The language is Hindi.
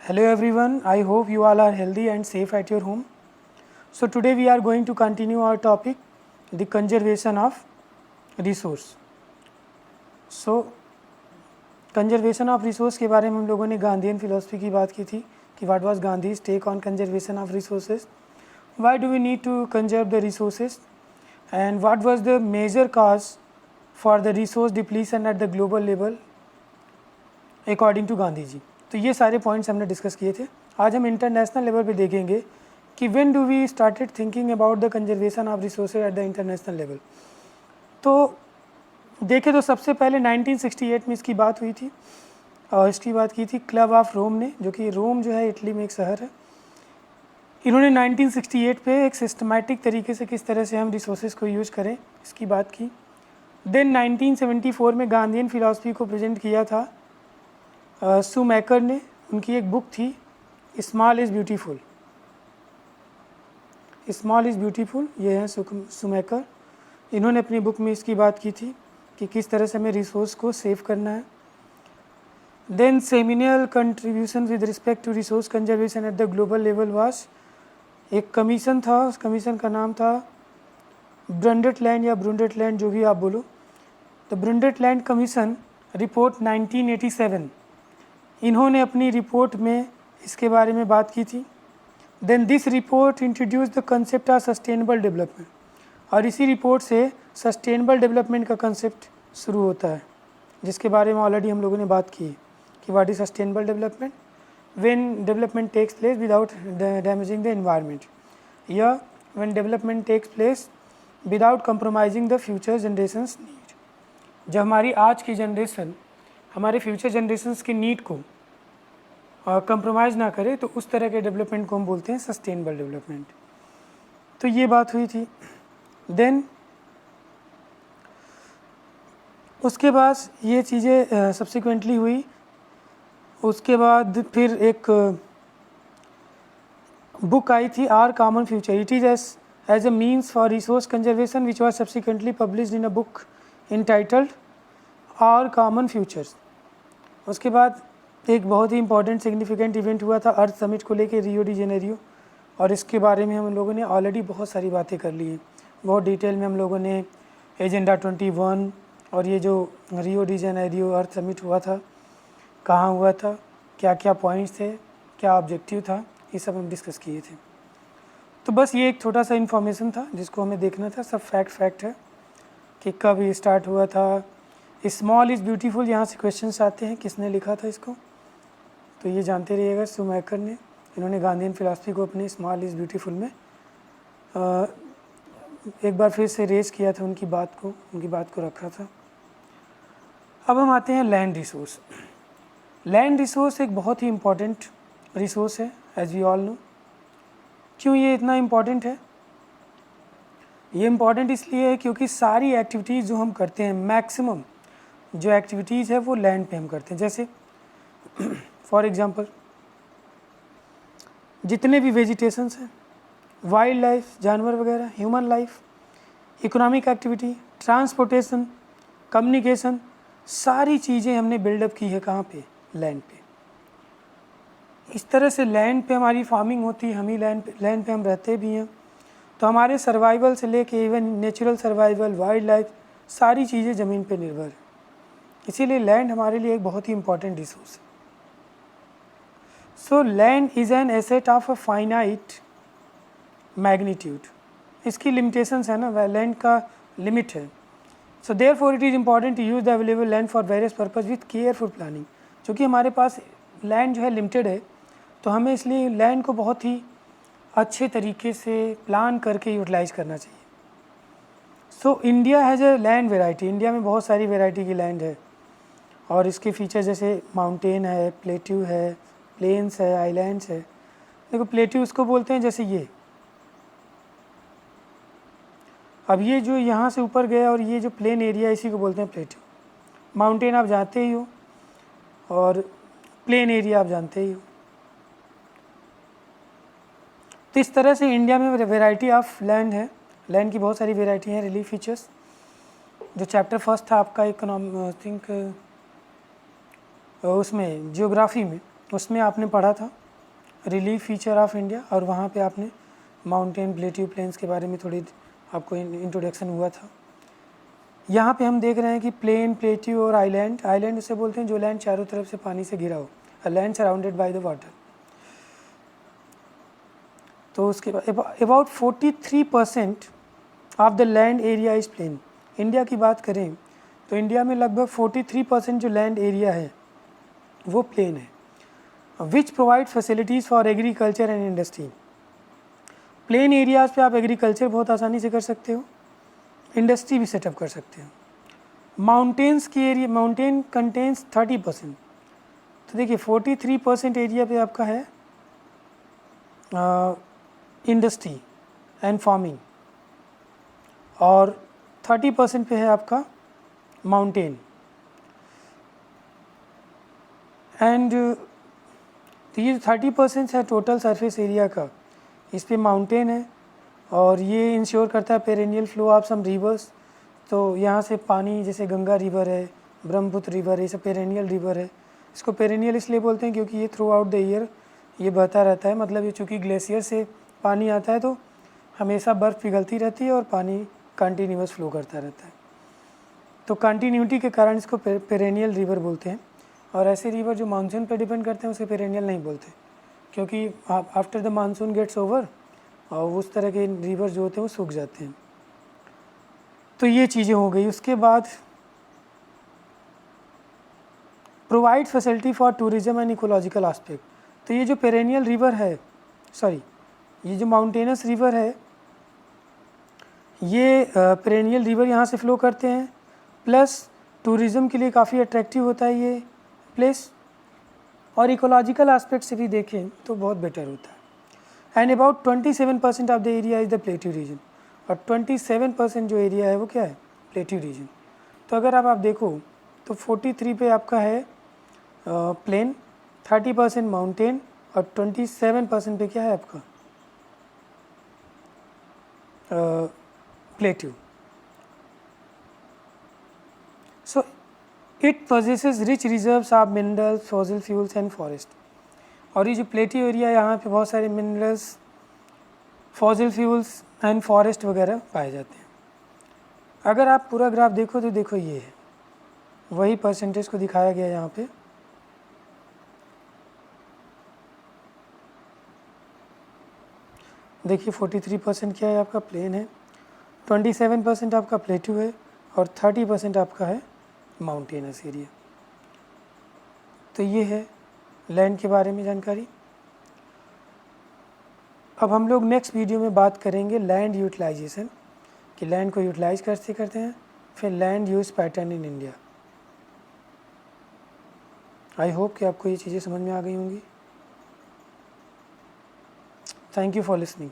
Hello everyone, I hope you all are healthy and safe at your home. So today we are going to continue our topic, the conservation of resource. So conservation of resource के बारे में हम लोगों ने गांधीयन फिलोसफी की बात की थी कि what was Gandhi's take on conservation of resources, why do we need to conserve the resources and what was the major cause for the resource depletion at the global level according to Gandhi ji. तो ये सारे पॉइंट्स हमने डिस्कस किए थे. आज हम इंटरनेशनल लेवल पे देखेंगे कि when do we started thinking about the conservation of resources at the international level. तो देखें तो सबसे पहले 1968 में इसकी बात हुई थी और इसकी बात की थी क्लब ऑफ रोम ने, जो कि रोम जो है इटली में एक शहर है. इन्होंने 1968 पे एक सिस्टमैटिक तरीके से किस तरह से हम रिसोर्सेज को यूज़ करें इसकी बात की. देन 1974 में गांधीयन फिलॉसफी को प्रेजेंट किया था शूमेकर ने. उनकी एक बुक थी small is beautiful. Small is beautiful ये है शूमेकर. इन्होंने अपनी बुक में इसकी बात की थी कि किस तरह से हमें रिसोर्स को सेव करना है. Then seminal contribution with respect to resource conservation at the global level was एक कमीशन था. उस कमीशन का नाम था ब्रंडटलैंड या ब्रुंडटलैंड, जो भी आप बोलो. द ब्रुंडटलैंड कमीशन रिपोर्ट 1987 इन्होंने अपनी रिपोर्ट में इसके बारे में बात की थी. Then this report introduce the concept of sustainable development और इसी रिपोर्ट से सस्टेनेबल डेवलपमेंट का कंसेप्ट शुरू होता है, जिसके बारे में ऑलरेडी हम लोगों ने बात की है कि what is sustainable development. When development takes place without damaging the environment या when development takes place without compromising the future generations need. जब हमारी आज की जनरेशन हमारे फ्यूचर जनरेशंस की नीड को कंप्रोमाइज़ ना करे तो उस तरह के डेवलपमेंट को हम बोलते हैं सस्टेनेबल डेवलपमेंट. तो ये बात हुई थी. देन उसके बाद ये चीज़ें सब्सिक्वेंटली हुई. उसके बाद फिर एक बुक आई थी our common future. It is as a means for resource conservation which was subsequently published in a book entitled our common futures. उसके बाद एक बहुत ही इंपॉर्टेंट सिग्निफिकेंट इवेंट हुआ था अर्थ समिट को लेके रियो डी जेनेरियो, और इसके बारे में हम लोगों ने ऑलरेडी बहुत सारी बातें कर ली हैं. बहुत डिटेल में हम लोगों ने एजेंडा 21 और ये जो रियो डी जेनेरियो अर्थ समिट हुआ था, कहाँ हुआ था, क्या क्या पॉइंट्स थे, क्या ऑब्जेक्टिव था, ये सब हम डिस्कस किए थे. तो बस ये एक छोटा सा इन्फॉर्मेशन था जिसको हमें देखना था. सब फैक्ट है कि कब ये स्टार्ट हुआ था. स्मॉल इज़ ब्यूटीफुल, यहाँ से क्वेश्चंस आते हैं किसने लिखा था इसको, तो ये जानते रहिएगा. शूमेकर ने, इन्होंने गांधीयन फिलॉसफी को अपने स्मॉल इज़ ब्यूटीफुल में एक बार फिर से रेज किया था, उनकी बात को रखा था. अब हम आते हैं लैंड रिसोर्स. लैंड रिसोर्स एक बहुत ही इम्पॉर्टेंट रिसोर्स है एज वी ऑल नो. क्यों ये इतना इम्पॉर्टेंट है? ये इम्पॉर्टेंट इसलिए है क्योंकि सारी एक्टिविटीज़ जो हम करते हैं, मैक्सिमम जो एक्टिविटीज़ है वो लैंड पे हम करते हैं. जैसे फॉर एग्जांपल जितने भी वेजिटेशंस हैं, वाइल्ड लाइफ, जानवर वगैरह, human life, economic activity, transportation, communication, सारी चीज़ें हमने बिल्डअप की है कहाँ पे? लैंड पे. इस तरह से लैंड पे हमारी फार्मिंग होती है, हम ही लैंड पे हम रहते भी हैं. तो हमारे सर्वाइवल से लेके even natural survival, wild life, सारी चीज़ें ज़मीन पे निर्भर है. इसीलिए लैंड हमारे लिए एक बहुत ही इम्पॉर्टेंट रिसोर्स है. So land is an asset of a finite magnitude. इसकी लिमिटेशंस है ना, लैंड का लिमिट है. So therefore it is important to use the available land for various purpose with careful planning. क्योंकि हमारे पास लैंड जो है लिमिटेड है, तो हमें इसलिए लैंड को बहुत ही अच्छे तरीके से प्लान करके यूटिलाइज करना चाहिए. So India has a land variety. India में बहुत सारी वेराइटी की लैंड है और इसके फीचर जैसे माउंटेन है, प्लेट्यू है, प्लेन्स है, आइलैंड्स है. देखो प्लेट्यू उसको बोलते हैं जैसे ये, अब ये जो यहाँ से ऊपर गया और ये जो प्लेन एरिया इसी को बोलते हैं प्लेट्यू. माउंटेन आप जानते ही हो और प्लेन एरिया आप जानते ही हो. तो इस तरह से इंडिया में वेराइटी ऑफ लैंड है. लैंड की बहुत सारी वेराइटी हैं. रिलीफ फीचर्स जो चैप्टर फर्स्ट था आपका इकोनॉमी थिंक उसमें जियोग्राफी में, उसमें आपने पढ़ा था रिलीफ फीचर ऑफ इंडिया, और वहाँ पे आपने माउंटेन प्लेट्यू प्लेन्स के बारे में थोड़ी आपको इंट्रोडक्शन हुआ था। यहाँ पे हम देख रहे हैं कि प्लेन, प्लेट्यू और आइलैंड। आइलैंड उसे बोलते हैं जो लैंड चारों तरफ से पानी से घिरा हो, a land surrounded by the water. तो उसके बाद about 43% of the land area is plain. India की बात करें तो इंडिया में लगभग 43% जो लैंड एरिया है वो प्लेन है, which provide facilities for agriculture and industry. Plain areas पे आप एग्रीकल्चर बहुत आसानी से कर सकते हो, इंडस्ट्री भी सेटअप कर सकते हो। माउंटेन्स की एरिया, माउंटेन कंटेन्स 30%। तो देखिए 43% एरिया पे आपका है इंडस्ट्री एंड फार्मिंग, और 30% पे है आपका माउंटेन। एंड तो ये 30% है टोटल सरफेस एरिया का, इस पे माउंटेन है, और ये इंश्योर करता है perennial flow of some rivers. तो यहाँ से पानी, जैसे गंगा रिवर है, ब्रह्मपुत्र रिवर है, ये सब पेरेनियल रिवर है। इसको पेरेनियल इसलिए बोलते हैं क्योंकि ये थ्रू आउट द ईयर ये बहता रहता है, मतलब ये चूँकि ग्लेशियर से पानी आता है तो हमेशा बर्फ़ पिघलती रहती है और पानी कंटिन्यूस फ्लो करता रहता है। तो कंटिन्यूटी के कारण इसको पेरेनियल रिवर बोलते हैं। और ऐसे रिवर जो मानसून पर डिपेंड करते हैं उसे पेरेनियल नहीं बोलते, क्योंकि after the monsoon gets over और उस तरह के रिवर जो होते हैं वो सूख जाते हैं। तो ये चीज़ें हो गई। उसके बाद provide facility for tourism and ecological aspect. तो ये जो पेरेनियल रिवर है, सॉरी ये जो माउंटेनस रिवर है, ये पेरेनियल रिवर यहाँ से फ़्लो करते हैं, प्लस टूरिज़्म के लिए काफ़ी अट्रैक्टिव होता है ये प्लेस, और इकोलॉजिकल एस्पेक्ट से भी देखें तो बहुत बेटर होता है। And about 27% of the area is the plateau region, और 27% जो एरिया है वो क्या है, प्लेट्यू रीजन। तो अगर आप देखो तो 43 पे आपका है प्लेन, 30% माउंटेन, और 27% पे क्या है आपका plateau. So it possesses rich reserves of minerals, fossil fuels and forest. और ये जो प्लेट्यू एरिया है यहाँ पे बहुत सारे minerals, fossil fuels and forest वगैरह पाए जाते हैं। अगर आप पूरा ग्राफ देखो तो देखो ये है, वही परसेंटेज को दिखाया गया यहाँ पे। देखिए 43% क्या है आपका प्लेन है, 27% आपका प्लेट्यू है, और 30% आपका है माउंटेनस एरिया। तो ये है लैंड के बारे में जानकारी। अब हम लोग नेक्स्ट वीडियो में बात करेंगे लैंड यूटिलाइजेशन, कि लैंड को यूटिलाइज कैसे करते हैं, फिर land use pattern in India. I hope कि आपको ये चीज़ें समझ में आ गई होंगी। Thank you for listening.